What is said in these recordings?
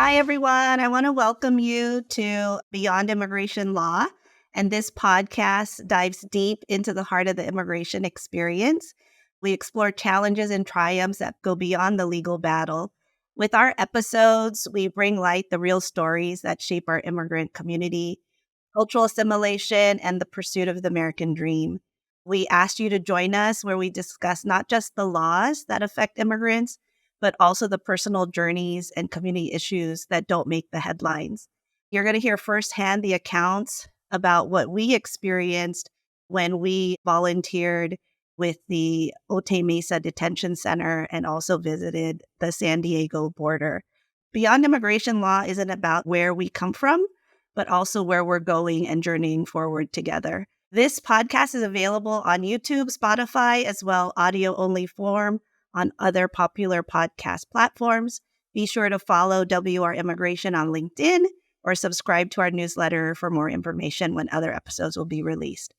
Hi, everyone. I want to welcome you to Beyond Immigration Law. And this podcast dives deep into the heart of the immigration experience. We explore challenges and triumphs that go beyond the legal battle. With our episodes, we bring light the real stories that shape our immigrant community, cultural assimilation, and the pursuit of the American dream. We asked you to join us where we discuss not just the laws that affect immigrants, but also the personal journeys and community issues that don't make the headlines. You're going to hear firsthand the accounts about what we experienced when we volunteered with the Otay Mesa Detention Center and also visited the San Diego border. Beyond Immigration Law isn't about where we come from, but also where we're going and journeying forward together. This podcast is available on YouTube, Spotify, as well audio-only form on other popular podcast platforms. Be sure to follow WR Immigration on LinkedIn or subscribe to our newsletter for more information when other episodes will be released.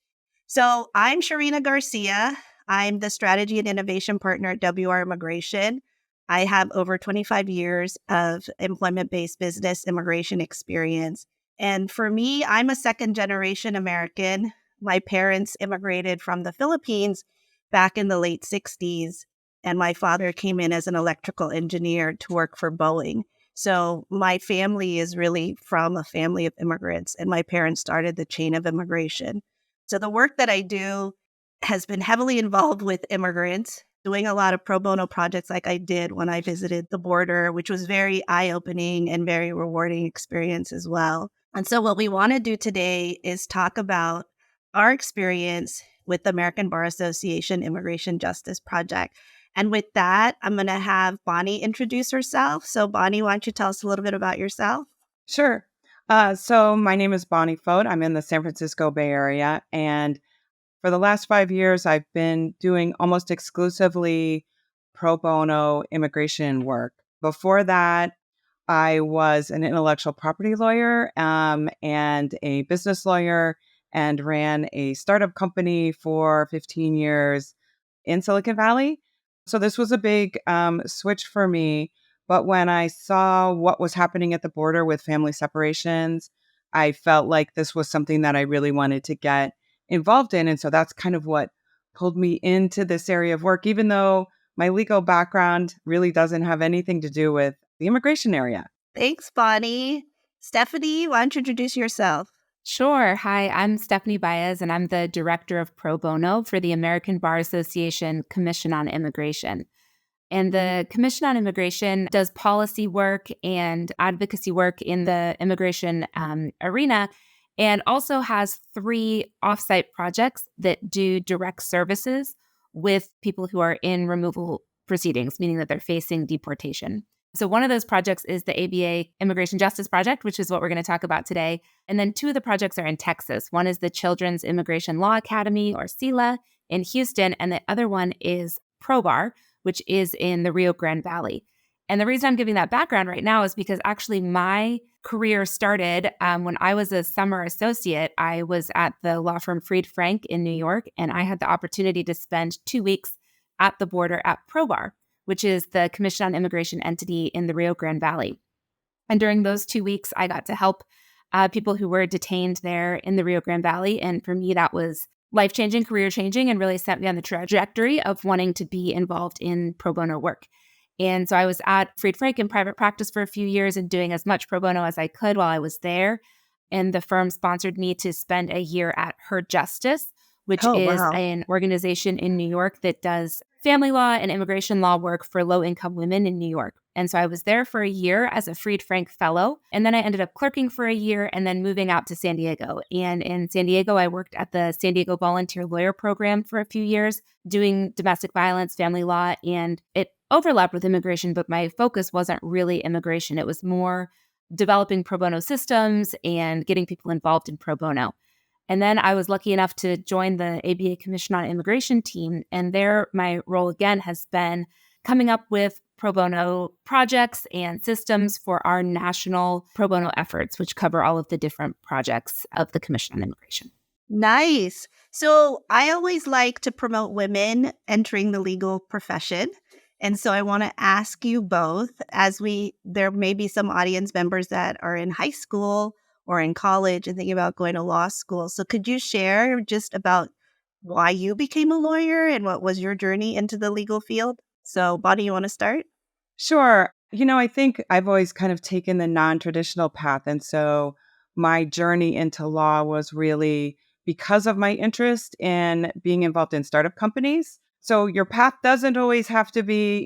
So I'm Charina Garcia. I'm the Strategy and Innovation Partner at WR Immigration. I have over 25 years of employment-based business immigration experience. And for me, I'm a second-generation American. My parents immigrated from the Philippines back in the late 60s. And my father came in as an electrical engineer to work for Boeing. So my family is really from a family of immigrants, and my parents started the chain of immigration. So the work that I do has been heavily involved with immigrants, doing a lot of pro bono projects like I did when I visited the border, which was very eye-opening and very rewarding experience as well. And so what we want to do today is talk about our experience with the American Bar Association Immigration Justice Project. And with that, I'm going to have Bonnie introduce herself. So Bonnie, why don't you tell us a little bit about yourself? Sure. So my name is Bonnie Fote. I'm in the San Francisco Bay Area. And for the last 5 years, I've been doing almost exclusively pro bono immigration work. Before that, I was an intellectual property lawyer and a business lawyer and ran a startup company for 15 years in Silicon Valley. So this was a big switch for me. But when I saw what was happening at the border with family separations, I felt like this was something that I really wanted to get involved in. And so that's kind of what pulled me into this area of work, even though my legal background really doesn't have anything to do with the immigration area. Thanks, Bonnie. Stephanie, why don't you introduce yourself? Sure. Hi, I'm Stephanie Baez, and I'm the Director of Pro Bono for the American Bar Association Commission on Immigration. And the Commission on Immigration does policy work and advocacy work in the immigration arena, and also has 3 offsite projects that do direct services with people who are in removal proceedings, meaning that they're facing deportation. So one of those projects is the ABA Immigration Justice Project, which is what we're going to talk about today. And then 2 of the projects are in Texas. One is the Children's Immigration Law Academy, or CILA, in Houston, and the other one is ProBar, which is in the Rio Grande Valley. And the reason I'm giving that background right now is because actually my career started when I was a summer associate. I was at the law firm Fried Frank in New York, and I had the opportunity to spend 2 weeks at the border at ProBar, which is the Commission on Immigration entity in the Rio Grande Valley. And during those 2 weeks, I got to help people who were detained there in the Rio Grande Valley. And for me, that was life-changing, career-changing, and really set me on the trajectory of wanting to be involved in pro bono work. And so I was at Fried Frank in private practice for a few years and doing as much pro bono as I could while I was there. And the firm sponsored me to spend a year at Her Justice, which is an organization in New York that does family law and immigration law work for low-income women in New York. And so I was there for a year as a Fried Frank fellow, and then I ended up clerking for a year and then moving out to San Diego. And in San Diego, I worked at the San Diego Volunteer Lawyer Program for a few years, doing domestic violence, family law, and it overlapped with immigration, but my focus wasn't really immigration. It was more developing pro bono systems and getting people involved in pro bono. And then I was lucky enough to join the ABA Commission on Immigration team. And there, my role again has been coming up with pro bono projects and systems for our national pro bono efforts, which cover all of the different projects of the Commission on Immigration. Nice. So I always like to promote women entering the legal profession. And so I want to ask you both, there may be some audience members that are in high school or in college and thinking about going to law school. So could you share just about why you became a lawyer and what was your journey into the legal field? So Bonnie, you want to start? Sure. I think I've always kind of taken the non-traditional path. And so my journey into law was really because of my interest in being involved in startup companies. So your path doesn't always have to be,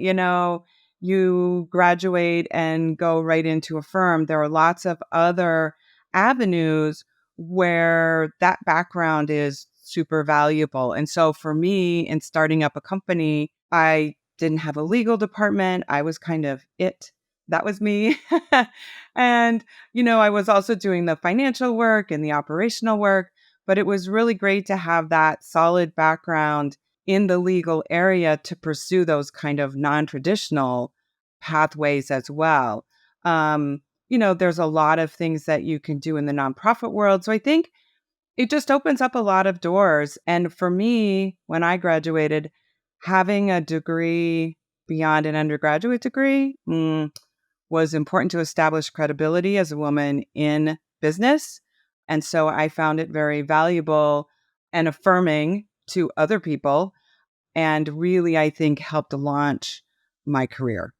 you graduate and go right into a firm. There are lots of other avenues where that background is super valuable. And so for me, in starting up a company, I didn't have a legal department. I was kind of it. That was me. And, I was also doing the financial work and the operational work, but it was really great to have that solid background in the legal area to pursue those kind of non-traditional pathways as well. There's a lot of things that you can do in the nonprofit world. So I think it just opens up a lot of doors. And for me, when I graduated, having a degree beyond an undergraduate degree was important to establish credibility as a woman in business. And so I found it very valuable and affirming to other people, and really, I think, helped launch my career.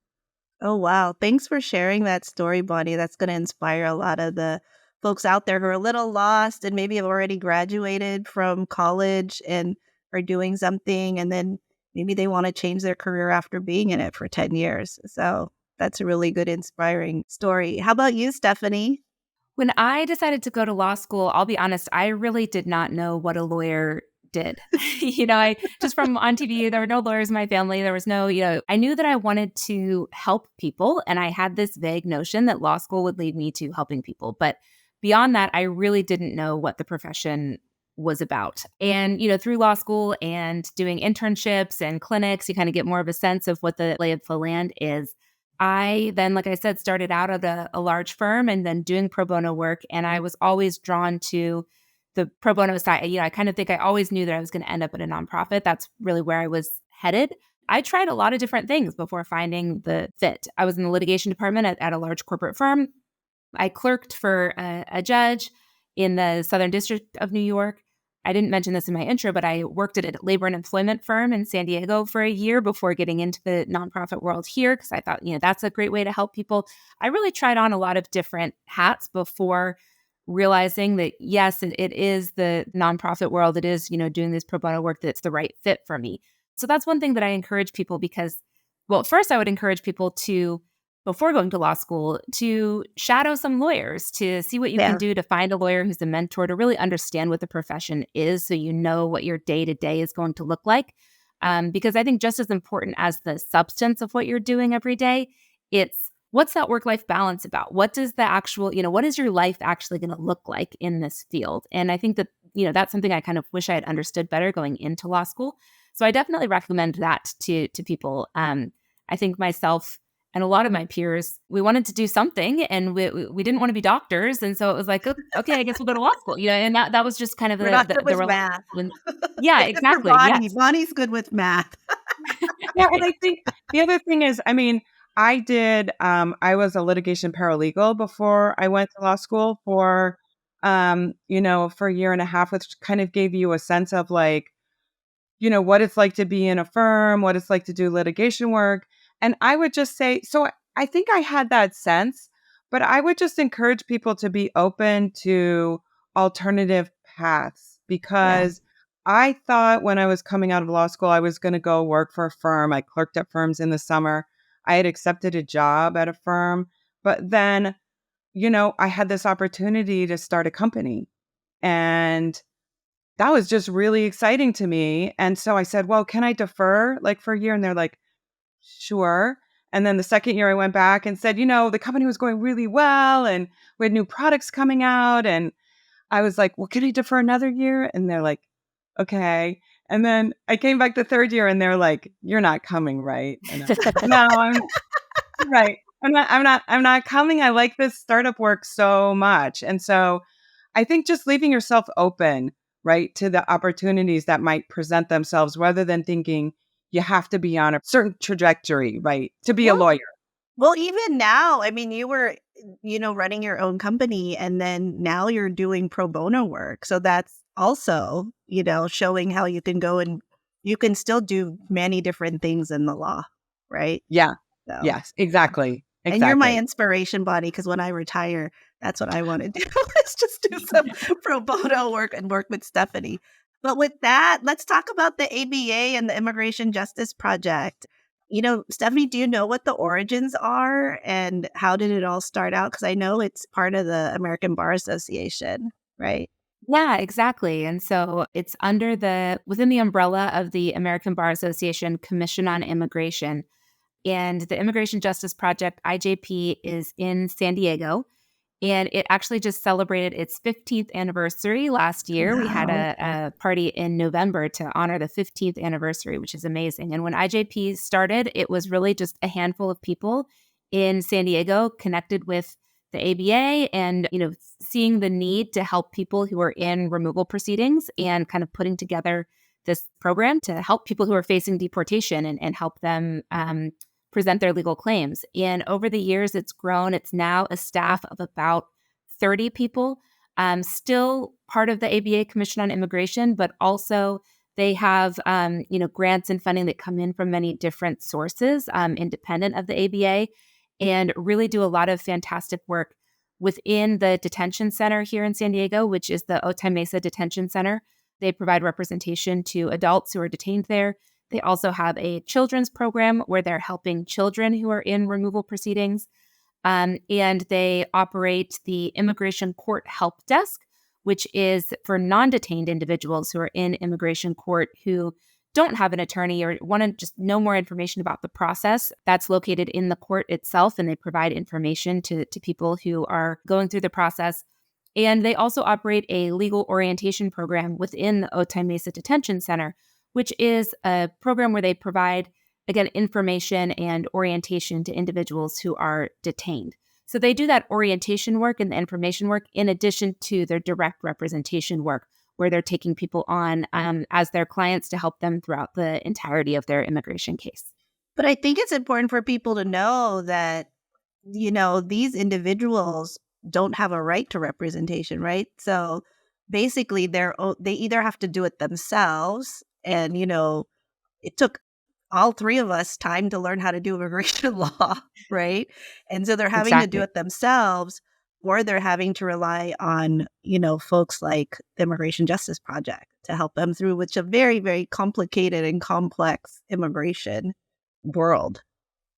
Oh, wow. Thanks for sharing that story, Bonnie. That's going to inspire a lot of the folks out there who are a little lost and maybe have already graduated from college and are doing something, and then maybe they want to change their career after being in it for 10 years. So that's a really good, inspiring story. How about you, Stephanie? When I decided to go to law school, I'll be honest, I really did not know what a lawyer did. I just from on TV, there were no lawyers in my family. There was no, I knew that I wanted to help people. And I had this vague notion that law school would lead me to helping people. But beyond that, I really didn't know what the profession was about. And, through law school and doing internships and clinics, you kind of get more of a sense of what the lay of the land is. I then, like I said, started out at a large firm and then doing pro bono work. And I was always drawn to the pro bono side. I kind of think I always knew that I was going to end up at a nonprofit. That's really where I was headed. I tried a lot of different things before finding the fit. I was in the litigation department at a large corporate firm. I clerked for a judge in the Southern District of New York. I didn't mention this in my intro, but I worked at a labor and employment firm in San Diego for a year before getting into the nonprofit world here, because I thought, that's a great way to help people. I really tried on a lot of different hats before realizing that, yes, it is the nonprofit world. It is, doing this pro bono work that's the right fit for me. So that's one thing that I encourage people because, well, first I would encourage people to, before going to law school, to shadow some lawyers, to see what you can do to find a lawyer who's a mentor, to really understand what the profession is so you know what your day-to-day is going to look like. Because I think just as important as the substance of what you're doing every day, it's what's that work-life balance about? What does the actual, what is your life actually going to look like in this field? And I think that, that's something I kind of wish I had understood better going into law school. So I definitely recommend that to people. I think myself and a lot of my peers, we wanted to do something and we didn't want to be doctors. And so it was like, okay, I guess we'll go to law school, and that was just kind of We're not good with math. Yeah, Except for exactly. Bonnie. Yes. Bonnie's good with math. Yeah, and I think the other thing is, I did, I was a litigation paralegal before I went to law school for a year and a half, which kind of gave you a sense of like, what it's like to be in a firm, what it's like to do litigation work. And I would just say, so I think I had that sense, but I would just encourage people to be open to alternative paths because I thought when I was coming out of law school, I was going to go work for a firm. I clerked at firms in the summer. I had accepted a job at a firm, but then, I had this opportunity to start a company and that was just really exciting to me. And so I said, well, can I defer like for a year? And they're like, sure. And then the second year I went back and said, the company was going really well and we had new products coming out. And I was like, well, can I defer another year? And they're like, okay. And then I came back the third year and they're like, you're not coming, right? And I was like, no, I'm right. I'm not coming. I like this startup work so much. And so I think just leaving yourself open, right, to the opportunities that might present themselves rather than thinking you have to be on a certain trajectory, right, to be a Well, lawyer. well, even now, I mean, you were, running your own company and then now you're doing pro bono work. So that's also, showing how you can go and you can still do many different things in the law, right? Yeah. So, Yes, exactly. and you're my Exactly. inspiration, Bonnie, because when I retire, that's what I want to do is just do some pro bono work and work with Stephanie. But with that, let's talk about the ABA and the Immigration Justice Project. Stephanie, do you know what the origins are and how did it all start out? Because I know it's part of the American Bar Association, right? Yeah, exactly. And so it's within the umbrella of the American Bar Association Commission on Immigration. And the Immigration Justice Project, IJP, is in San Diego. And it actually just celebrated its 15th anniversary last year. We had Wow. a party in November to honor the 15th anniversary, which is amazing. And when IJP started, it was really just a handful of people in San Diego connected with the ABA and, seeing the need to help people who are in removal proceedings and kind of putting together this program to help people who are facing deportation and help them present their legal claims. And over the years, it's grown. It's now a staff of about 30 people, still part of the ABA Commission on Immigration, but also they have, grants and funding that come in from many different sources, independent of the ABA, and really do a lot of fantastic work within the detention center here in San Diego, which is the Otay Mesa Detention Center. They provide representation to adults who are detained there. They also have a children's program where they're helping children who are in removal proceedings. And they operate the Immigration Court Help Desk, which is for non-detained individuals who are in immigration court who don't have an attorney or want to just know more information about the process. That's located in the court itself, and they provide information to people who are going through the process. And they also operate a legal orientation program within the Otay Mesa Detention Center, which is a program where they provide, again, information and orientation to individuals who are detained. So they do that orientation work and the information work in addition to their direct representation work, where they're taking people on as their clients to help them throughout the entirety of their immigration case. But I think it's important for people to know that, these individuals don't have a right to representation, right? So basically, they either have to do it themselves, and, it took all three of us time to learn how to do immigration law, right? And so they're having to do Exactly. it themselves, or they're having to rely on, folks like the Immigration Justice Project to help them through, which a very, very complicated and complex immigration world.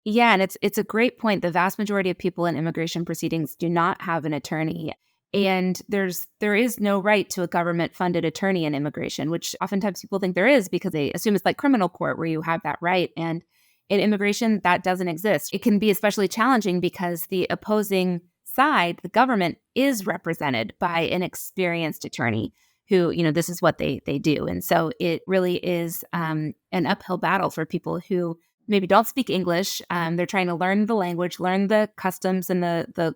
Yeah, and it's a great point. The vast majority of people in immigration proceedings do not have an attorney. And there is no right to a government-funded attorney in immigration, which oftentimes people think there is because they assume it's like criminal court where you have that right. And in immigration, that doesn't exist. It can be especially challenging because the opposing side, the government, is represented by an experienced attorney who, this is what they do. And so it really is an uphill battle for people who maybe don't speak English. They're trying to learn the language, learn the customs and the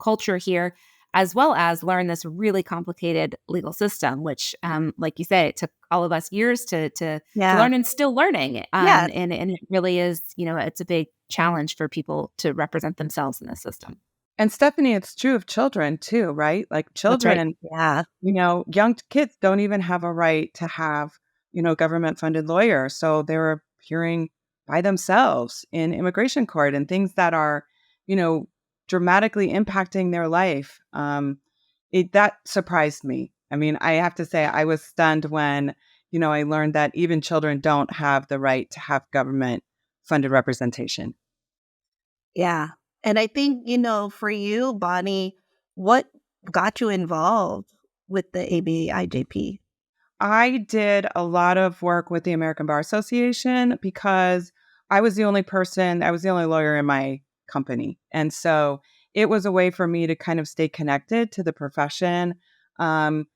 culture here, as well as learn this really complicated legal system, which, like you say, it took all of us years to Yeah. learn and still learning. Yeah. And it really is, it's a big challenge for people to represent themselves in this system. And Stephanie, it's true of children too, right? Like That's right. children, Yeah. young kids don't even have a right to have, government funded lawyers. So they're appearing by themselves in immigration court and things that are, dramatically impacting their life. That surprised me. I mean, I have to say I was stunned when, I learned that even children don't have the right to have government funded representation. Yeah. And I think, for you, Bonnie, what got you involved with the ABIJP? I did a lot of work with the American Bar Association because I was the only lawyer in my company. And so it was a way for me to kind of stay connected to the profession, and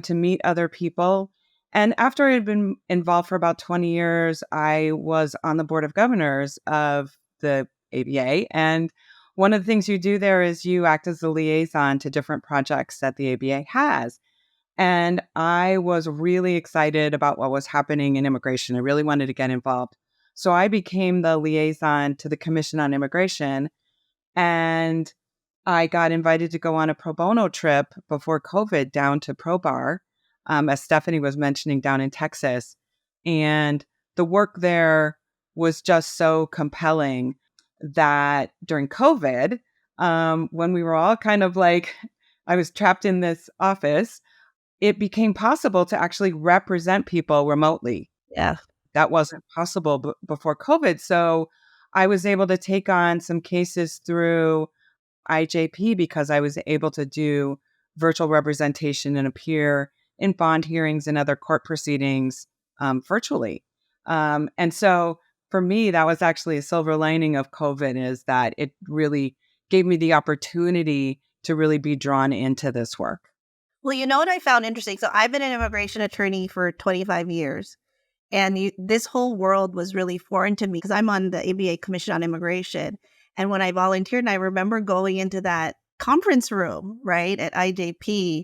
to meet other people. And after I had been involved for about 20 years, I was on the board of governors of the ABA. And one of the things you do there is you act as a liaison to different projects that the ABA has. And I was really excited about what was happening in immigration. I really wanted to get involved So I became the liaison to the Commission on Immigration, and I got invited to go on a pro bono trip before COVID down to Pro Bar, as Stephanie was mentioning, down in Texas. And the work there was just so compelling that during COVID, when we were all kind of like, I was trapped in this office, it became possible to actually represent people remotely. Yeah. That wasn't possible before COVID. So I was able to take on some cases through IJP because I was able to do virtual representation and appear in bond hearings and other court proceedings virtually. And so for me, that was actually a silver lining of COVID, is that it really gave me the opportunity to really be drawn into this work. Well, you know what I found interesting? So I've been an immigration attorney for 25 years. And this whole world was really foreign to me because I'm on the ABA Commission on Immigration. And when I volunteered, and I remember going into that conference room, right, at IJP,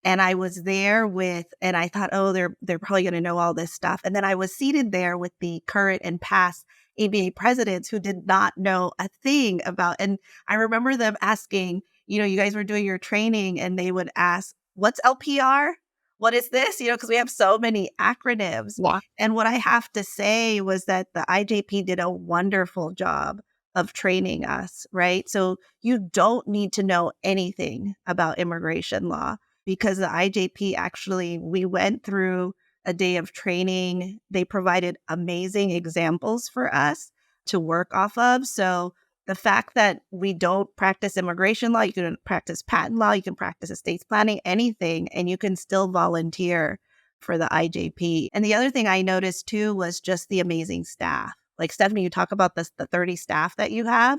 and I was there and I thought, oh, they're probably going to know all this stuff. And then I was seated there with the current and past ABA presidents who did not know a thing about. And I remember them asking, you guys were doing your training, and they would ask, what's LPR? What is this? Because we have so many acronyms. Yeah. And what I have to say was that the IJP did a wonderful job of training us, right? So you don't need to know anything about immigration law, because the IJP actually, we went through a day of training. They provided amazing examples for us to work off of. So the fact that we don't practice immigration law, you can practice patent law, you can practice estates planning, anything, and you can still volunteer for the IJP. And the other thing I noticed too was just the amazing staff. Like Stephanie, you talk about the 30 staff that you have.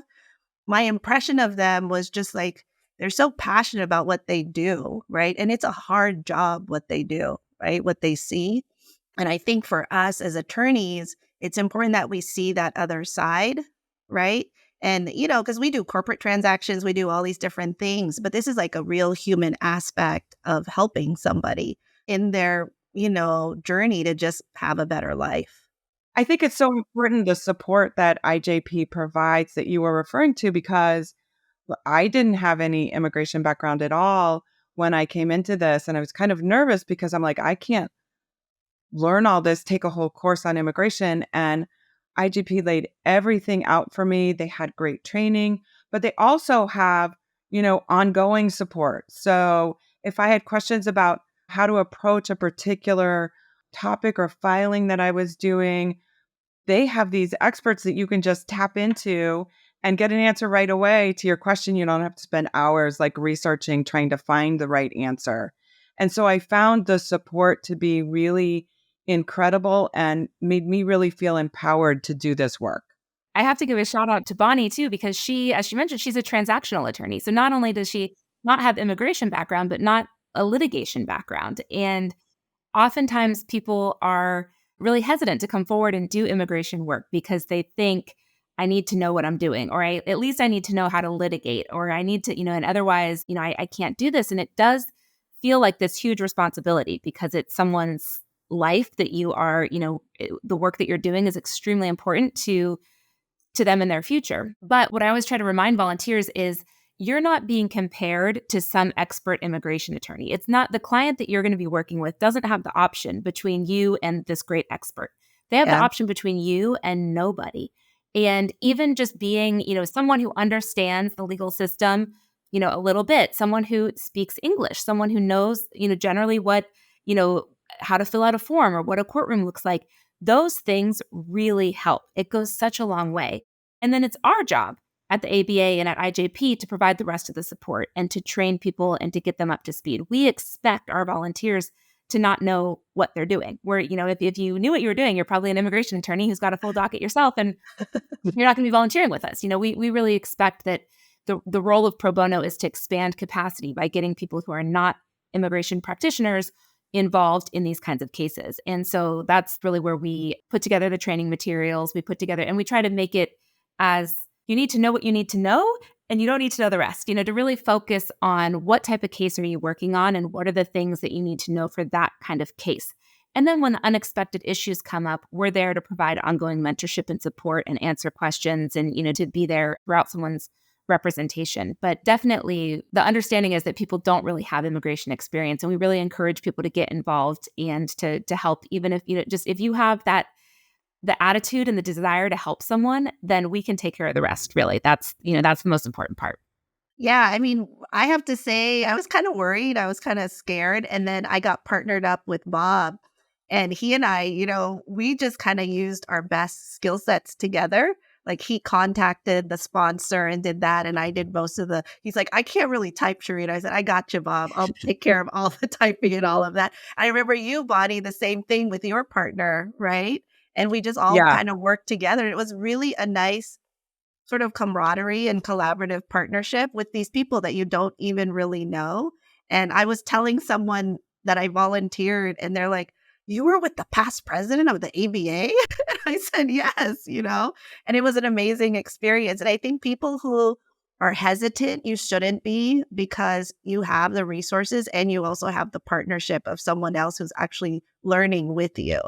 My impression of them was just like, they're so passionate about what they do, right? And it's a hard job, what they do, right? What they see. And I think for us as attorneys, it's important that we see that other side, right? And, because we do corporate transactions, we do all these different things, but this is like a real human aspect of helping somebody in their, journey to just have a better life. I think it's so important, the support that IJP provides that you were referring to, because I didn't have any immigration background at all when I came into this. And I was kind of nervous because I'm like, I can't learn all this, take a whole course on immigration. And IGP laid everything out for me. They had great training, but they also have, ongoing support. So if I had questions about how to approach a particular topic or filing that I was doing, they have these experts that you can just tap into and get an answer right away to your question. You don't have to spend hours like researching, trying to find the right answer. And so I found the support to be really incredible and made me really feel empowered to do this work. I have to give a shout out to Bonnie too, because she, as she mentioned, she's a transactional attorney. So not only does she not have immigration background, but not a litigation background. And oftentimes people are really hesitant to come forward and do immigration work because they think, I need to know what I'm doing, or at least I need to know how to litigate, or I need to, and otherwise, I can't do this. And it does feel like this huge responsibility because it's someone's life that you are, the work that you're doing is extremely important to them in their future. But what I always try to remind volunteers is you're not being compared to some expert immigration attorney. It's not the client that you're going to be working with doesn't have the option between you and this great expert. They have the option between you and nobody. And even just being, someone who understands the legal system, a little bit, someone who speaks English, someone who knows, generally what, how to fill out a form or what a courtroom looks like. Those things really help. It goes such a long way. And then it's our job at the ABA and at IJP to provide the rest of the support and to train people and to get them up to speed. We expect our volunteers to not know what they're doing. Where, if you knew what you were doing, you're probably an immigration attorney who's got a full docket yourself and you're not going to be volunteering with us. We really expect that the role of pro bono is to expand capacity by getting people who are not immigration practitioners involved in these kinds of cases. And so that's really where we put together the training materials. We put together, and we try to make it as you need to know what you need to know, and you don't need to know the rest, to really focus on what type of case are you working on and what are the things that you need to know for that kind of case. And then when unexpected issues come up, we're there to provide ongoing mentorship and support and answer questions and, to be there throughout someone's representation. But definitely the understanding is that people don't really have immigration experience. And we really encourage people to get involved and to help, even if, just if you have the attitude and the desire to help someone, then we can take care of the rest, really. That's the most important part. Yeah, I mean, I have to say, I was kind of worried. I was kind of scared. And then I got partnered up with Bob. And he and I, we just kind of used our best skill sets together. Like he contacted the sponsor and did that. And I did most of he's like, I can't really type, Charina. I said, I got you, Bob. I'll take care of all the typing and all of that. I remember you, Bonnie, the same thing with your partner, right? And we just all Yeah. kind of worked together. It was really a nice sort of camaraderie and collaborative partnership with these people that you don't even really know. And I was telling someone that I volunteered, and they're like, you were with the past president of the ABA? And I said, yes, and it was an amazing experience. And I think people who are hesitant, you shouldn't be, because you have the resources and you also have the partnership of someone else who's actually learning with you.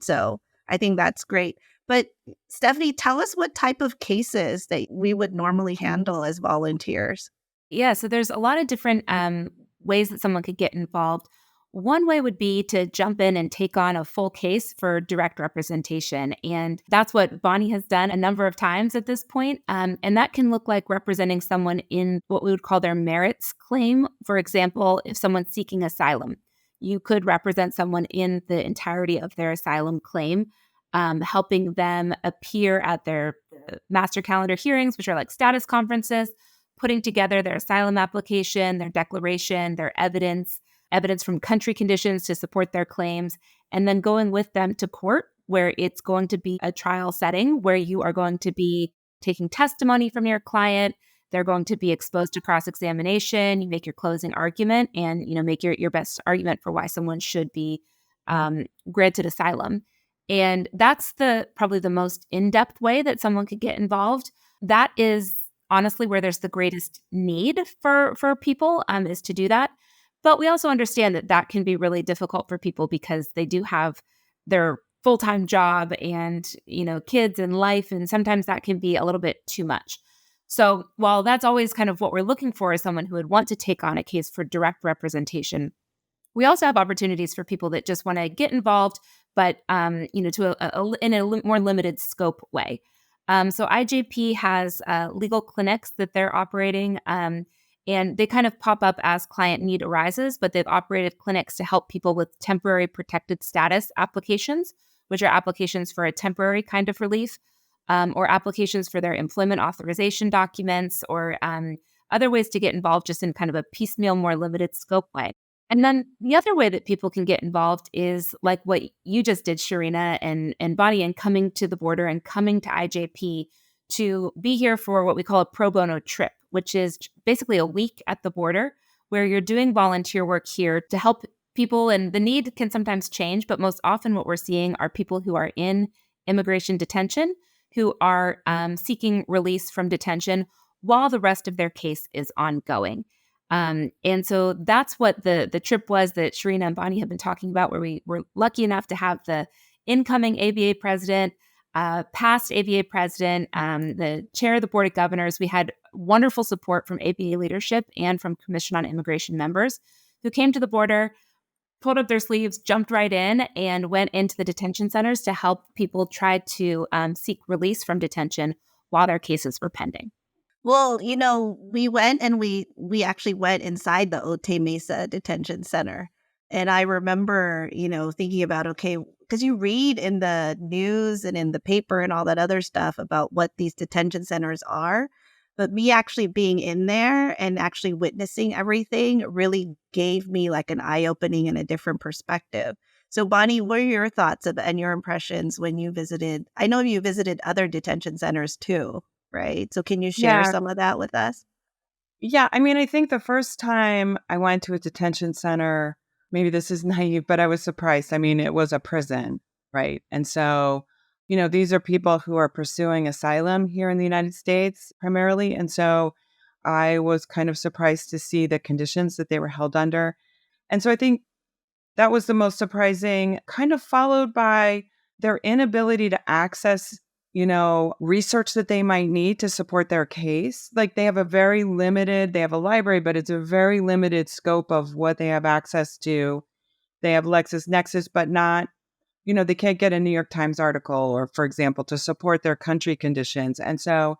So I think that's great. But Stephanie, tell us what type of cases that we would normally handle as volunteers. Yeah, so there's a lot of different ways that someone could get involved. One way would be to jump in and take on a full case for direct representation. And that's what Bonnie has done a number of times at this point. And that can look like representing someone in what we would call their merits claim. For example, if someone's seeking asylum, you could represent someone in the entirety of their asylum claim, helping them appear at their master calendar hearings, which are like status conferences, putting together their asylum application, their declaration, their evidence from country conditions to support their claims, and then going with them to court, where it's going to be a trial setting where you are going to be taking testimony from your client. They're going to be exposed to cross-examination. You make your closing argument and, make your best argument for why someone should be granted asylum. And that's probably the most in-depth way that someone could get involved. That is honestly where there's the greatest need for people is to do that. But we also understand that can be really difficult for people because they do have their full-time job and, kids and life. And sometimes that can be a little bit too much. So while that's always kind of what we're looking for is someone who would want to take on a case for direct representation, we also have opportunities for people that just want to get involved, but in a more limited scope way. So IJP has legal clinics that they're operating, and they kind of pop up as client need arises, but they've operated clinics to help people with temporary protected status applications, which are applications for a temporary kind of relief, or applications for their employment authorization documents, or other ways to get involved just in kind of a piecemeal, more limited scope way. And then the other way that people can get involved is like what you just did, Charina and Bonnie, and coming to the border and coming to IJP to be here for what we call a pro bono trip, which is basically a week at the border where you're doing volunteer work here to help people. And the need can sometimes change, but most often what we're seeing are people who are in immigration detention, who are seeking release from detention while the rest of their case is ongoing. And so that's what the trip was that Charina and Bonnie have been talking about, where we were lucky enough to have the incoming ABA president, past ABA president, the chair of the board of governors. We had wonderful support from ABA leadership and from Commission on Immigration members who came to the border, pulled up their sleeves, jumped right in, and went into the detention centers to help people try to seek release from detention while their cases were pending. Well, we went and we actually went inside the Otay Mesa Detention Center. And I remember, thinking about, okay, because you read in the news and in the paper and all that other stuff about what these detention centers are. But me actually being in there and actually witnessing everything really gave me like an eye-opening and a different perspective. So Bonnie, what are your thoughts and your impressions when you visited? I know you visited other detention centers too, right? So can you share some of that with us? Yeah. I mean, I think the first time I went to a detention center, maybe this is naive, but I was surprised. I mean, it was a prison, right? And so, these are people who are pursuing asylum here in the United States primarily. And so I was kind of surprised to see the conditions that they were held under. And so I think That was the most surprising, kind of followed by their inability to access, research that they might need to support their case. Like they have they have a library, but it's a very limited scope of what they have access to. They have LexisNexis, but not, they can't get a New York Times article or, for example, to support their country conditions. And so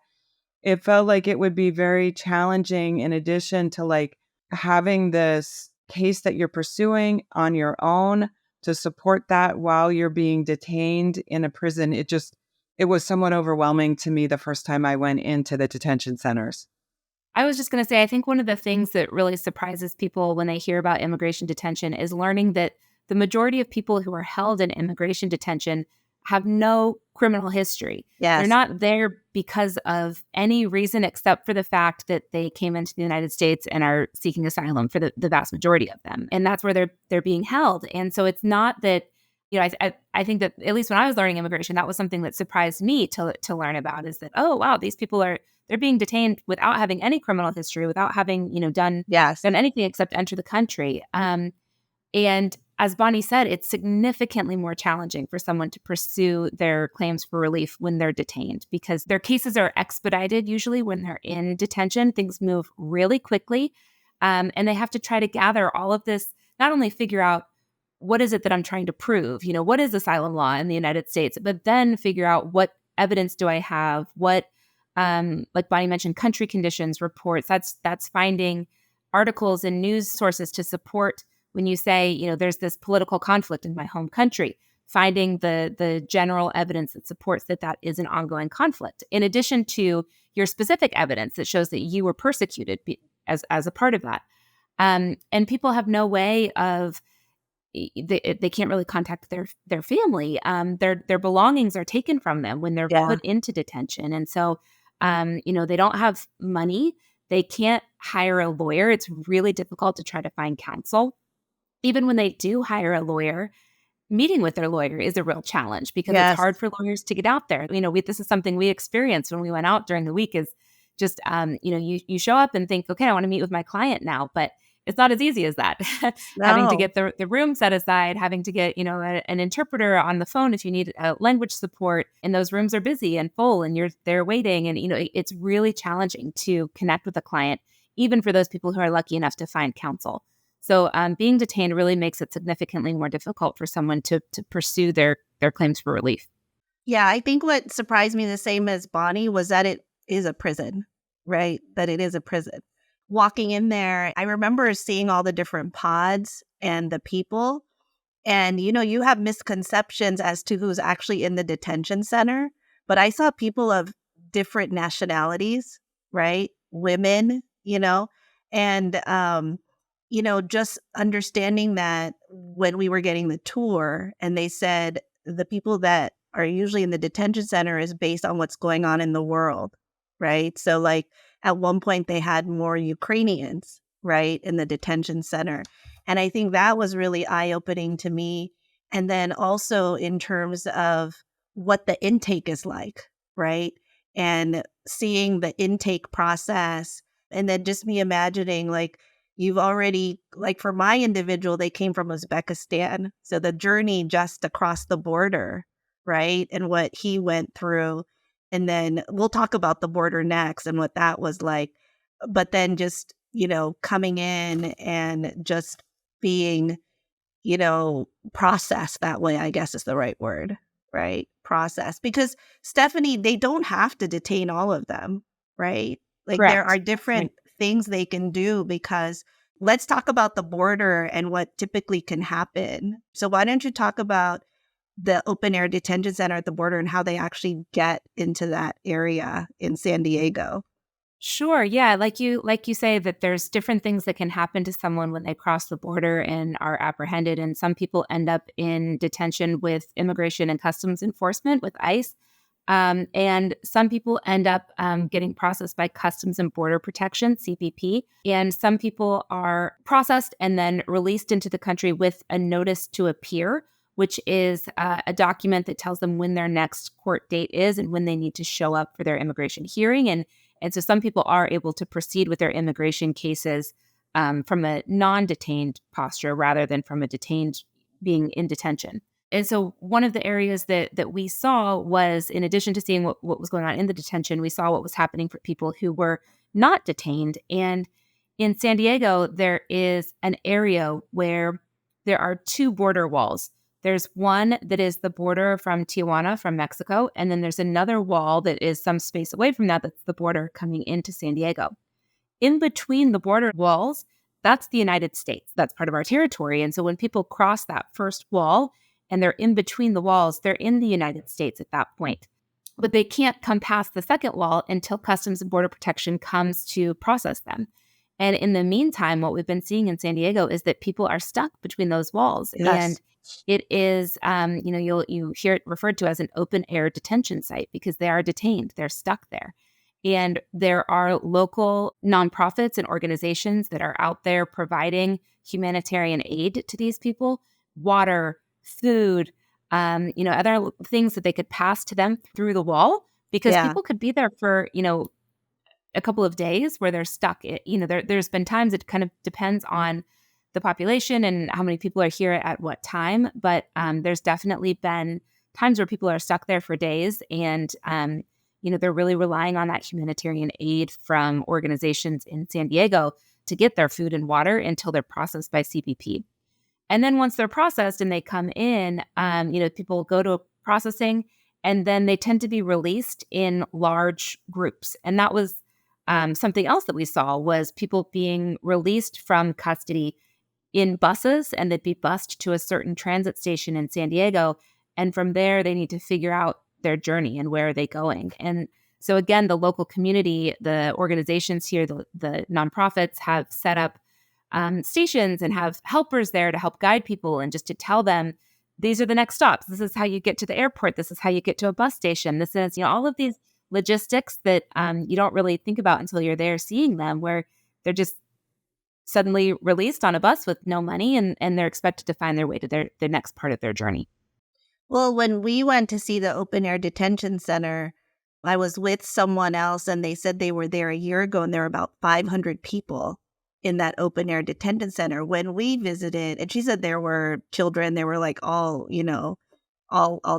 it felt like it would be very challenging in addition to like having this case that you're pursuing on your own to support that while you're being detained in a prison. It was somewhat overwhelming to me the first time I went into the detention centers. I was just going to say, I think one of the things that really surprises people when they hear about immigration detention is learning that the majority of people who are held in immigration detention have no criminal history. They're Yes. not there because of any reason except for the fact that they came into the United States and are seeking asylum for the vast majority of them. And that's where they're being held. And so it's not that, I think that at least when I was learning immigration, that was something that surprised me to learn about, is that, oh, wow, these people they're being detained without having any criminal history, without having, done Yes. anything except enter the country. And as Bonnie said, it's significantly more challenging for someone to pursue their claims for relief when they're detained, because their cases are expedited usually when they're in detention. Things move really quickly. And they have to try to gather all of this, not only figure out what is it that I'm trying to prove, what is asylum law in the United States, but then figure out what evidence do I have, what, like Bonnie mentioned, country conditions reports. That's finding articles and news sources to support when you say, there's this political conflict in my home country, finding the general evidence that supports that is an ongoing conflict, in addition to your specific evidence that shows that you were persecuted as a part of that. And people have no way of, they can't really contact their family. Their belongings are taken from them when they're Yeah. put into detention. And so, they don't have money. They can't hire a lawyer. It's really difficult to try to find counsel. Even when they do hire a lawyer, meeting with their lawyer is a real challenge because it's Yes. hard for lawyers to get out there. This is something we experienced when we went out during the week, is just, you show up and think, okay, I want to meet with my client now, but it's not as easy as that. Having to No. get the room set aside, having to get, an interpreter on the phone if you need language support, and those rooms are busy and full and you're there waiting. And, it's really challenging to connect with a client, even for those people who are lucky enough to find counsel. So being detained really makes it significantly more difficult for someone to pursue their claims for relief. Yeah, I think what surprised me the same as Bonnie was that it is a prison, right? That it is a prison. Walking in there, I remember seeing all the different pods and the people. And, you have misconceptions as to who's actually in the detention center. But I saw people of different nationalities, right? Women, and, just understanding that when we were getting the tour and they said the people that are usually in the detention center is based on what's going on in the world, right? So like at one point they had more Ukrainians, right, in the detention center. And I think that was really eye-opening to me. And then also in terms of what the intake is like, right? And seeing the intake process, and then just me imagining like, you've already, like for my individual, they came from Uzbekistan. So the journey just across the border, right? And what he went through. And then we'll talk about the border next and what that was like. But then just, coming in and just being, processed that way, I guess is the right word, right? Process. Because Stephanie, they don't have to detain all of them, right? Like there Correct. are different things they can do, because let's talk about the border and what typically can happen. So why don't you talk about the open air detention center at the border and how they actually get into that area in San Diego? Sure. Yeah. Like you say, that there's different things that can happen to someone when they cross the border and are apprehended. And some people end up in detention with Immigration and Customs Enforcement, with ICE. And some people end up getting processed by Customs and Border Protection, CBP. And some people are processed and then released into the country with a notice to appear, which is a document that tells them when their next court date is and when they need to show up for their immigration hearing. And so some people are able to proceed with their immigration cases from a non-detained posture rather than from a detained being in detention. And so one of the areas that we saw was, in addition to seeing what was going on in the detention, we saw what was happening for people who were not detained. And in San Diego, there is an area where there are two border walls. There's one that is the border from Tijuana, from Mexico, and then there's another wall that is some space away from that, that's the border coming into San Diego. In between the border walls, that's the United States. That's part of our territory. And so when people cross that first wall and they're in between the walls, they're in the United States at that point. But they can't come past the second wall until Customs and Border Protection comes to process them. And in the meantime, what we've been seeing in San Diego is that people are stuck between those walls. Yes. And it is, you hear it referred to as an open air detention site because they are detained. They're stuck there. And there are local nonprofits and organizations that are out there providing humanitarian aid to these people, water, food, other things that they could pass to them through the wall, because people could be there for, a couple of days where they're stuck. There's been times, it kind of depends on the population and how many people are here at what time. But there's definitely been times where people are stuck there for days, and they're really relying on that humanitarian aid from organizations in San Diego to get their food and water until they're processed by CBP. And then once they're processed and they come in, people go to processing, and then they tend to be released in large groups. And that was something else that we saw, was people being released from custody in buses, and they'd be bused to a certain transit station in San Diego. And from there, they need to figure out their journey and where are they going. And so again, the local community, the organizations here, the nonprofits have set up stations and have helpers there to help guide people and just to tell them, these are the next stops. This is how you get to the airport. This is how you get to a bus station. This is, all of these logistics that you don't really think about until you're there seeing them, where they're just suddenly released on a bus with no money, and they're expected to find their way to their next part of their journey. Well, when we went to see the open air detention center, I was with someone else, and they said they were there a year ago, and there were about 500 people in that open air detention center. When we visited, and she said there were children, there were like all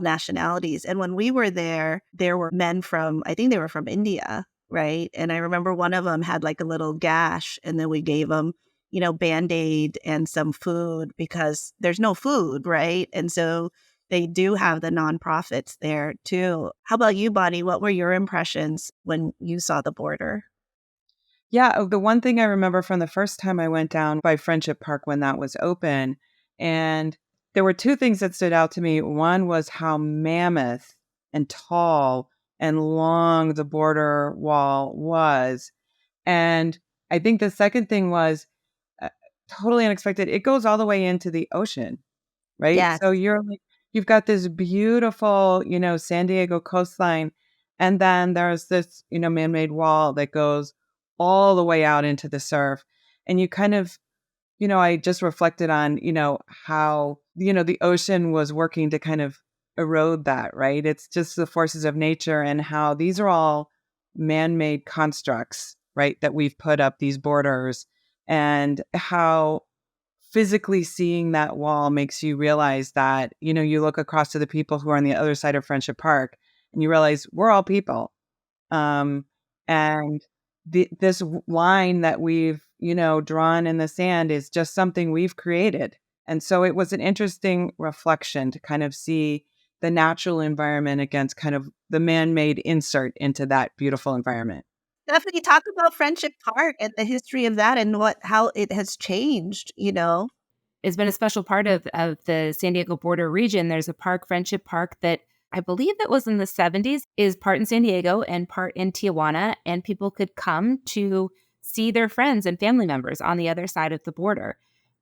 nationalities. And when we were there were men from, I think they were from India, right? And I remember one of them had like a little gash, and then we gave him, Band-Aid and some food, because there's no food, right? And so they do have the nonprofits there too. How about you, Bonnie? What were your impressions when you saw the border? Yeah, the one thing I remember from the first time I went down by Friendship Park when that was open, and there were two things that stood out to me. One was how mammoth and tall and long the border wall was. And I think the second thing was totally unexpected. It goes all the way into the ocean, right? Yes. So you've got this beautiful, San Diego coastline, and then there's this, man-made wall that goes all the way out into the surf. And you kind of, I just reflected on, how, the ocean was working to kind of erode that, right? It's just the forces of nature, and how these are all man-made constructs, right? That we've put up these borders, and how physically seeing that wall makes you realize that, you look across to the people who are on the other side of Friendship Park, and you realize we're all people. And this line that we've, drawn in the sand is just something we've created. And so it was an interesting reflection to kind of see the natural environment against kind of the man-made insert into that beautiful environment. Definitely talk about Friendship Park and the history of that, and how it has changed, It's been a special part of the San Diego border region. There's a park, Friendship Park, that I believe that was in the 70s, is part in San Diego and part in Tijuana, and people could come to see their friends and family members on the other side of the border.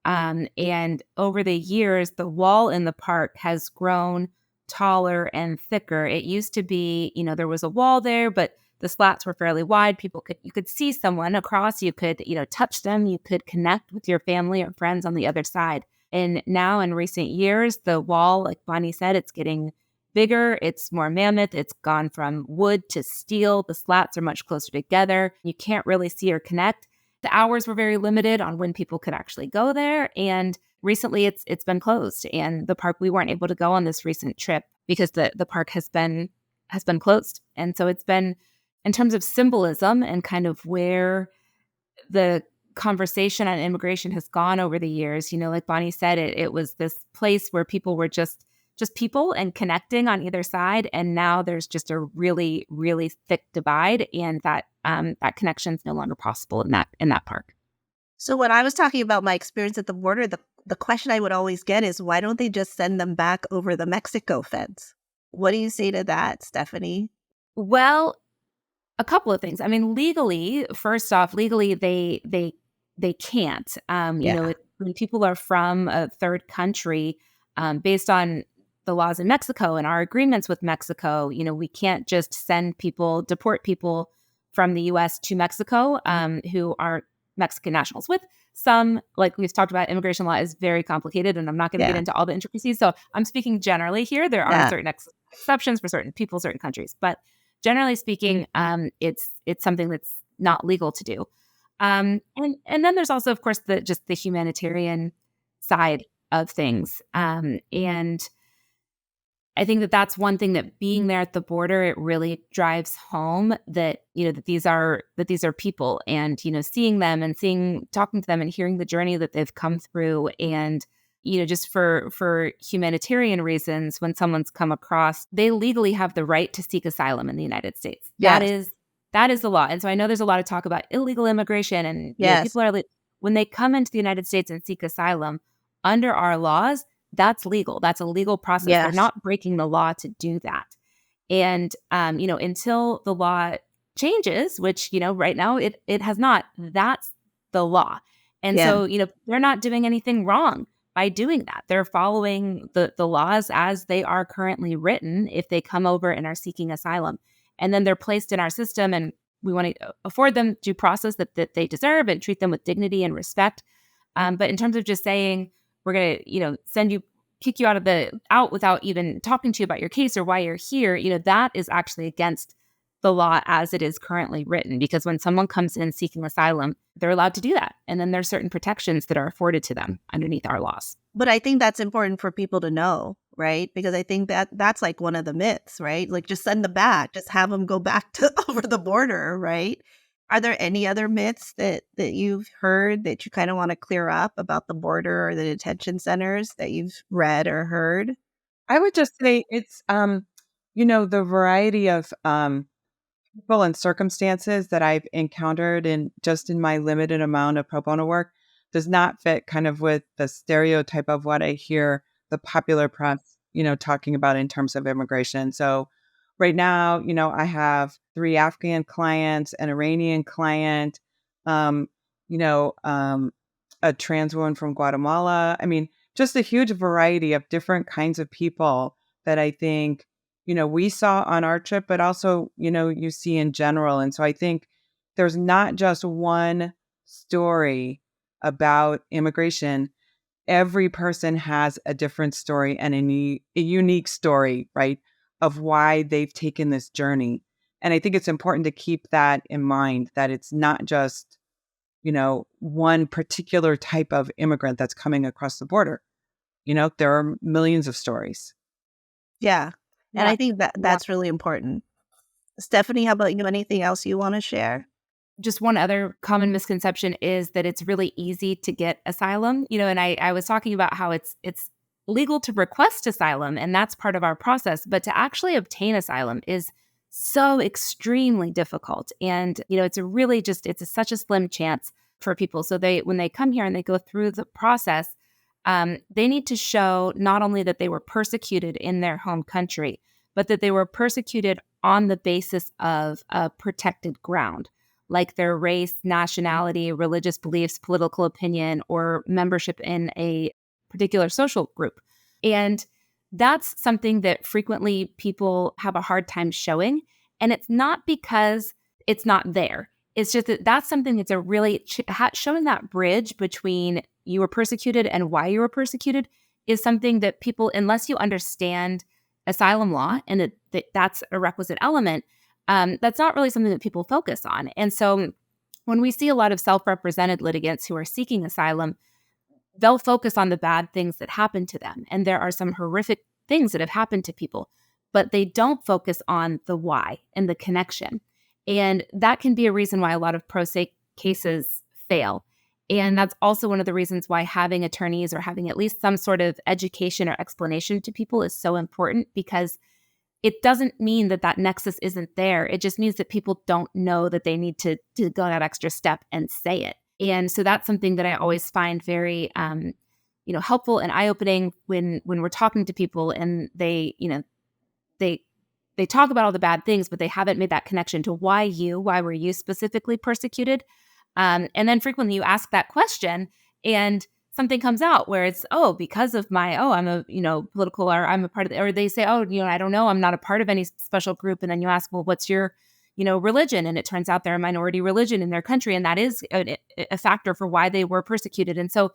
And over the years, the wall in the park has grown taller and thicker. It used to be, there was a wall there, but the slats were fairly wide. You could see someone across, you could, touch them, you could connect with your family or friends on the other side. And now in recent years, the wall, like Bonnie said, it's getting bigger, it's more mammoth, it's gone from wood to steel. The slats are much closer together. You can't really see or connect. the hours were very limited on when people could actually go there. And recently it's been closed. And the park, we weren't able to go on this recent trip because the park has been closed. And so it's been, in terms of symbolism and kind of where the conversation on immigration has gone over the years, like Bonnie said, it was this place where people were just people and connecting on either side. And now there's just a really, really thick divide, and that connection is no longer possible in that park. So when I was talking about my experience at the border, the question I would always get is, why don't they just send them back over the Mexico fence? What do you say to that, Stephanie? Well, a couple of things. I mean, legally, first off, they can't. When people are from a third country, based on the laws in Mexico and our agreements with Mexico, we can't just deport people from the U.S. to Mexico who are Mexican nationals. With some, like we've talked about, immigration law is very complicated, and I'm not going to get into all the intricacies. So I'm speaking generally here. There are certain exceptions for certain people, certain countries, but generally speaking, it's something that's not legal to do. And then there's also, of course, the humanitarian side of things. And I think that's one thing that being there at the border, it really drives home that, that these are people, and, seeing them and talking to them and hearing the journey that they've come through. And, just for humanitarian reasons, when someone's come across, they legally have the right to seek asylum in the United States. Yes. That is the law. And so I know there's a lot of talk about illegal immigration, and people are when they come into the United States and seek asylum under our laws, that's legal. That's a legal process. Yes. They're not breaking the law to do that. And, until the law changes, which, right now it has not, that's the law. And so, they're not doing anything wrong by doing that. They're following the laws as they are currently written if they come over and are seeking asylum. And then they're placed in our system, and we want to afford them due process that they deserve and treat them with dignity and respect. But in terms of just saying, we're going to, kick you out without even talking to you about your case or why you're here, that is actually against the law as it is currently written. Because when someone comes in seeking asylum, they're allowed to do that. And then there's certain protections that are afforded to them underneath our laws. But I think that's important for people to know, right? Because I think that's like one of the myths, right? Like, just send them back, just have them go back to over the border, right? Are there any other myths that you've heard that you kind of want to clear up about the border or the detention centers that you've read or heard? I would just say it's, the variety of people and circumstances that I've encountered in my limited amount of pro bono work does not fit kind of with the stereotype of what I hear the popular press, talking about in terms of immigration. So right now, I have 3 Afghan clients, an Iranian client, a trans woman from Guatemala. I mean, just a huge variety of different kinds of people that I think, we saw on our trip, but also, you see in general. And so I think there's not just one story about immigration. Every person has a different story and a unique story, right, of why they've taken this journey. And I think it's important to keep that in mind, that it's not just, one particular type of immigrant that's coming across the border. There are millions of stories. Yeah. And I think that's really important. Stephanie, how about you? Anything else you want to share? Just one other common misconception is that it's really easy to get asylum. And I was talking about how it's legal to request asylum, and that's part of our process. But to actually obtain asylum is so extremely difficult. And, it's such a slim chance for people. So when they come here and they go through the process, they need to show not only that they were persecuted in their home country, but that they were persecuted on the basis of a protected ground, like their race, nationality, religious beliefs, political opinion, or membership in a particular social group. And that's something that frequently people have a hard time showing. And it's not because it's not there. It's just that that's something that's a really showing that bridge between you were persecuted and why you were persecuted is something that people, unless you understand asylum law and that's a requisite element, that's not really something that people focus on. And so when we see a lot of self-represented litigants who are seeking asylum, they'll focus on the bad things that happen to them. And there are some horrific things that have happened to people, but they don't focus on the why and the connection. And that can be a reason why a lot of pro se cases fail. And that's also one of the reasons why having attorneys or having at least some sort of education or explanation to people is so important, because it doesn't mean that that nexus isn't there. It just means that people don't know that they need to go that extra step and say it. And so that's something that I always find very, helpful and eye-opening when we're talking to people and they talk about all the bad things, but they haven't made that connection to why were you specifically persecuted? And then frequently you ask that question and something comes out where it's, because of I'm a, political, or I'm a part of or they say, I don't know, I'm not a part of any special group. And then you ask, well, what's your, religion? And it turns out they're a minority religion in their country. And that is a factor for why they were persecuted. And so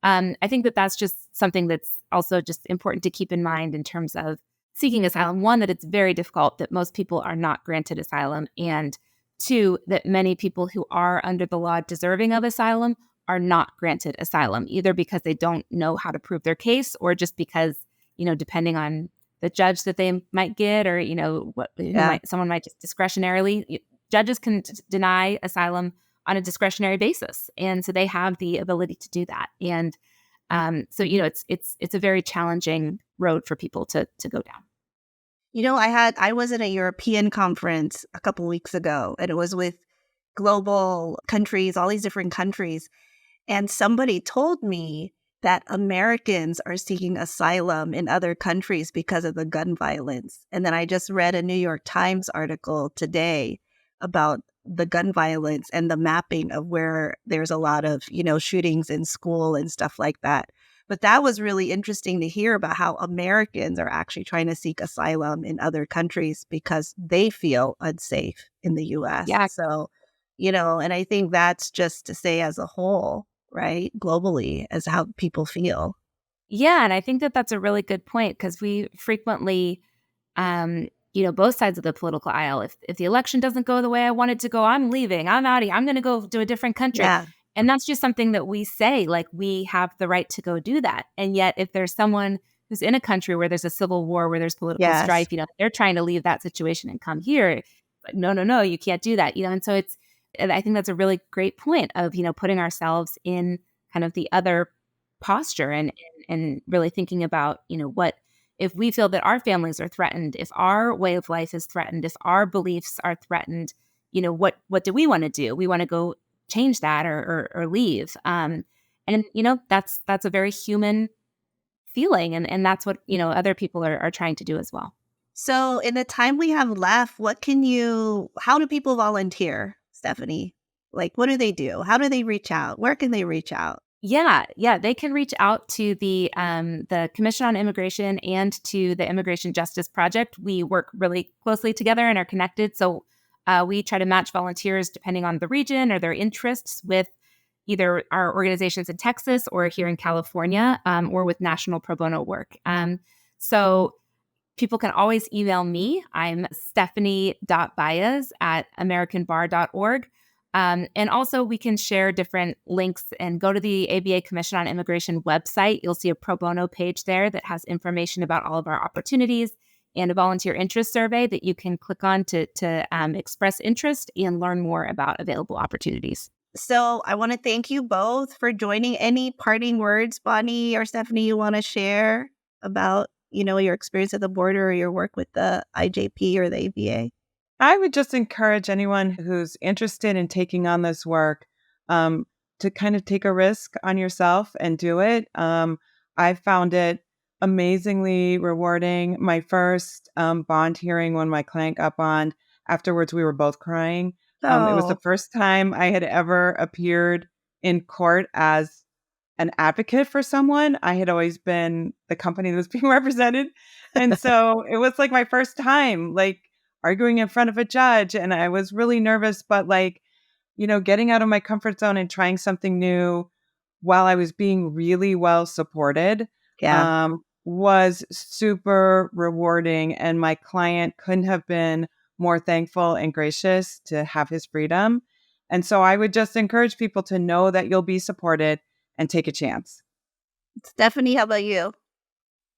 I think that that's just something that's also just important to keep in mind in terms of seeking asylum. One, that it's very difficult, that most people are not granted asylum. And two, that many people who are under the law deserving of asylum are not granted asylum, either because they don't know how to prove their case or just because, depending on the judge that they might get or, someone might just discretionarily, judges can deny asylum on a discretionary basis. And so they have the ability to do that. And it's a very challenging road for people to go down. I was at a European conference a couple weeks ago, and it was with global countries, all these different countries. And somebody told me that Americans are seeking asylum in other countries because of the gun violence. And then I just read a New York Times article today about the gun violence and the mapping of where there's a lot of, shootings in school and stuff like that. But that was really interesting to hear about how Americans are actually trying to seek asylum in other countries because they feel unsafe in the U.S. Yeah. So, and I think that's just to say as a whole, right, globally, as how people feel. Yeah, and I think that that's a really good point, because we frequently, both sides of the political aisle, if the election doesn't go the way I want it to go, I'm leaving, I'm out of here, I'm going to go to a different country. Yeah. And that's just something that we say, like, we have the right to go do that. And yet if there's someone who's in a country where there's a civil war, where there's political strife, they're trying to leave that situation and come here. But no, you can't do that. And so and I think that's a really great point of, putting ourselves in kind of the other posture and really thinking about, what if we feel that our families are threatened, if our way of life is threatened, if our beliefs are threatened, what do we want to do? We want to go change that or leave. And that's a very human feeling. And that's what, other people are trying to do as well. So in the time we have left, how do people volunteer, Stephanie? Like, what do they do? How do they reach out? Where can they reach out? Yeah, they can reach out to the Commission on Immigration and to the Immigration Justice Project. We work really closely together and are connected. So we try to match volunteers depending on the region or their interests with either our organizations in Texas or here in California, or with national pro bono work. So people can always email me. I'm stephanie.baez@americanbar.org. And also we can share different links and go to the ABA Commission on Immigration website. You'll see a pro bono page there that has information about all of our opportunities and a volunteer interest survey that you can click on to express interest and learn more about available opportunities. So I want to thank you both for joining. Any parting words, Bonnie or Stephanie, you want to share about, your experience at the border or your work with the IJP or the ABA? I would just encourage anyone who's interested in taking on this work to kind of take a risk on yourself and do it. I found it amazingly rewarding. My first bond hearing, when my client got bond, afterwards we were both crying. It was the first time I had ever appeared in court as an advocate for someone. I had always been the company that was being represented. And so it was like my first time, arguing in front of a judge. And I was really nervous, but getting out of my comfort zone and trying something new while I was being really well supported was super rewarding. And my client couldn't have been more thankful and gracious to have his freedom. And so I would just encourage people to know that you'll be supported and take a chance. Stephanie, how about you?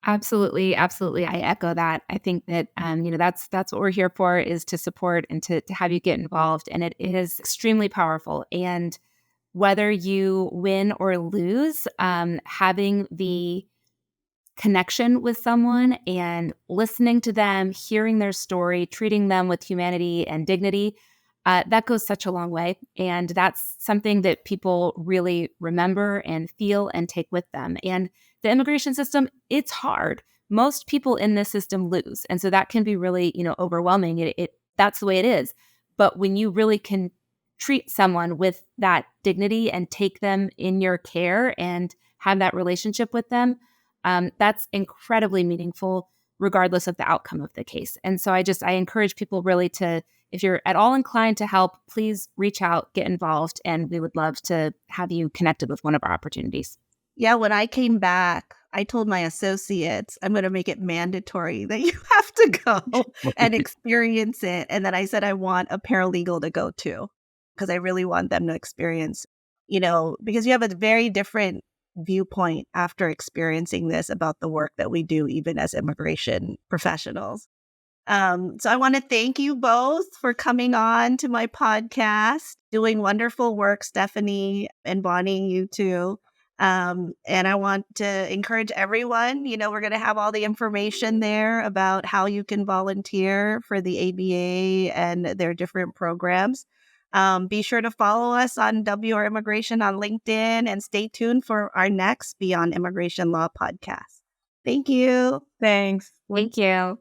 Absolutely. Absolutely. I echo that. I think that, that's what we're here for, is to support and to have you get involved. And it is extremely powerful. And whether you win or lose, having the connection with someone and listening to them, hearing their story, treating them with humanity and dignity, that goes such a long way. And that's something that people really remember and feel and take with them. And the immigration system, it's hard. Most people in this system lose. And so that can be really, overwhelming. That's the way it is. But when you really can treat someone with that dignity and take them in your care and have that relationship with them, that's incredibly meaningful, regardless of the outcome of the case. And so I encourage people really to, if you're at all inclined to help, please reach out, get involved, and we would love to have you connected with one of our opportunities. Yeah, when I came back, I told my associates, I'm going to make it mandatory that you have to go and experience it. And then I said, I want a paralegal to go too, because I really want them to experience, because you have a very different viewpoint after experiencing this about the work that we do, even as immigration professionals. So I want to thank you both for coming on to my podcast, doing wonderful work, Stephanie and Bonnie, you too. And I want to encourage everyone, we're going to have all the information there about how you can volunteer for the ABA and their different programs. Be sure to follow us on WR Immigration on LinkedIn and stay tuned for our next Beyond Immigration Law podcast. Thank you. Thanks. Thank you.